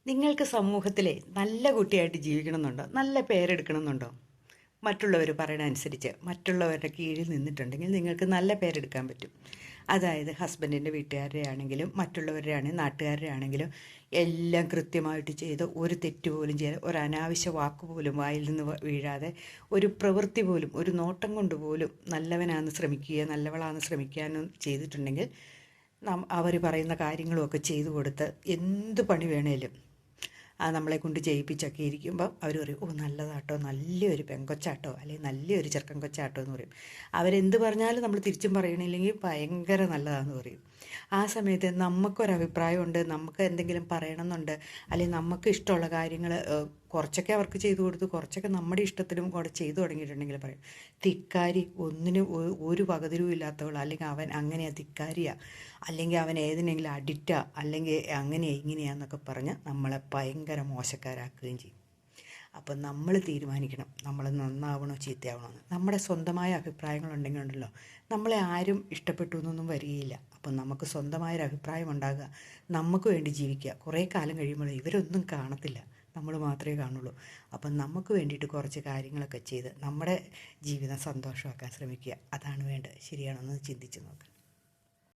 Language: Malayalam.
നിങ്ങൾക്ക് സമൂഹത്തിലെ നല്ല കുട്ടിയായിട്ട് ജീവിക്കണമെന്നുണ്ടോ? നല്ല പേരെടുക്കണമെന്നുണ്ടോ? മറ്റുള്ളവർ പറയണ അനുസരിച്ച് മറ്റുള്ളവരുടെ കീഴിൽ നിന്നിട്ടുണ്ടെങ്കിൽ നിങ്ങൾക്ക് നല്ല പേരെടുക്കാൻ പറ്റും. അതായത് ഹസ്ബൻഡിൻ്റെ വീട്ടുകാരുടെ ആണെങ്കിലും മറ്റുള്ളവരുടെ ആണെങ്കിലും നാട്ടുകാരുടെ ആണെങ്കിലും എല്ലാം കൃത്യമായിട്ട് ചെയ്ത് ഒരു തെറ്റ് പോലും ചെയ്യാതെ ഒരു അനാവശ്യ വാക്ക് പോലും വായിൽ നിന്ന് വീഴാതെ ഒരു പ്രവൃത്തി പോലും ഒരു നോട്ടം കൊണ്ട് പോലും നല്ലവനാണെന്ന് ശ്രമിക്കുക നല്ലവളാണെന്ന് ശ്രമിക്കാനും ചെയ്തിട്ടുണ്ടെങ്കിൽ അവർ പറയുന്ന കാര്യങ്ങളുമൊക്കെ ചെയ്തു കൊടുത്ത് എന്ത് പണി വേണേലും നമ്മളെ കൊണ്ട് ചെയ്യിപ്പിച്ചൊക്കെ ഇരിക്കുമ്പം അവർ പറയും, ഓ നല്ലതാട്ടോ, നല്ലൊരു പെങ്കൊച്ചാട്ടോ, അല്ലെങ്കിൽ നല്ലൊരു ചെറുക്കൻ കൊച്ചാട്ടോ എന്ന് പറയും. അവരെന്ത് പറഞ്ഞാലും നമ്മൾ തിരിച്ചും പറയണില്ലെങ്കിൽ ഭയങ്കര നല്ലതാണെന്ന് പറയും. ആ സമയത്ത് നമുക്കൊരഭിപ്രായമുണ്ട്, നമുക്ക് എന്തെങ്കിലും പറയണമെന്നുണ്ട്, അല്ലെങ്കിൽ നമുക്ക് ഇഷ്ടമുള്ള കാര്യങ്ങൾ കുറച്ചൊക്കെ അവർക്ക് ചെയ്തു കൊടുത്തു, കുറച്ചൊക്കെ നമ്മുടെ ഇഷ്ടത്തിനും കൂടെ ചെയ്തു തുടങ്ങിയിട്ടുണ്ടെങ്കിൽ പറയും, ധിക്കാരി, ഒന്നിനും ഒരു വകതിരിവും ഇല്ലാത്തവൾ, അല്ലെങ്കിൽ അവൻ അങ്ങനെയാണ് ധിക്കാരിയാ, അല്ലെങ്കിൽ അവൻ ഏതിനെങ്കിലും അഡിക്റ്റാ, അല്ലെങ്കിൽ അങ്ങനെയാ ഇങ്ങനെയാന്നൊക്കെ പറഞ്ഞ് നമ്മളെ ഭയങ്കര മോശക്കാരാക്കുകയും ചെയ്യും. അപ്പം നമ്മൾ തീരുമാനിക്കണം നമ്മൾ നന്നാവണോ ചീത്തയാവണോ എന്ന്. നമ്മുടെ സ്വന്തമായ അഭിപ്രായങ്ങളുണ്ടെങ്കിൽ ഉണ്ടല്ലോ, നമ്മളെ ആരും ഇഷ്ടപ്പെട്ടു എന്നൊന്നും വരികയില്ല. അപ്പം നമുക്ക് സ്വന്തമായൊരു അഭിപ്രായം ഉണ്ടാകുക, നമുക്ക് വേണ്ടി ജീവിക്കുക. കുറേ കാലം കഴിയുമ്പോൾ ഇവരൊന്നും കാണത്തില്ല, നമ്മൾ മാത്രമേ കാണുള്ളൂ. അപ്പം നമുക്ക് വേണ്ടിയിട്ട് കുറച്ച് കാര്യങ്ങളൊക്കെ ചെയ്ത് നമ്മുടെ ജീവിതം സന്തോഷമാക്കാൻ ശ്രമിക്കുക. അതാണ് വേണ്ടത്. ശരിയാണെന്ന് ചിന്തിച്ച് നോക്കുക.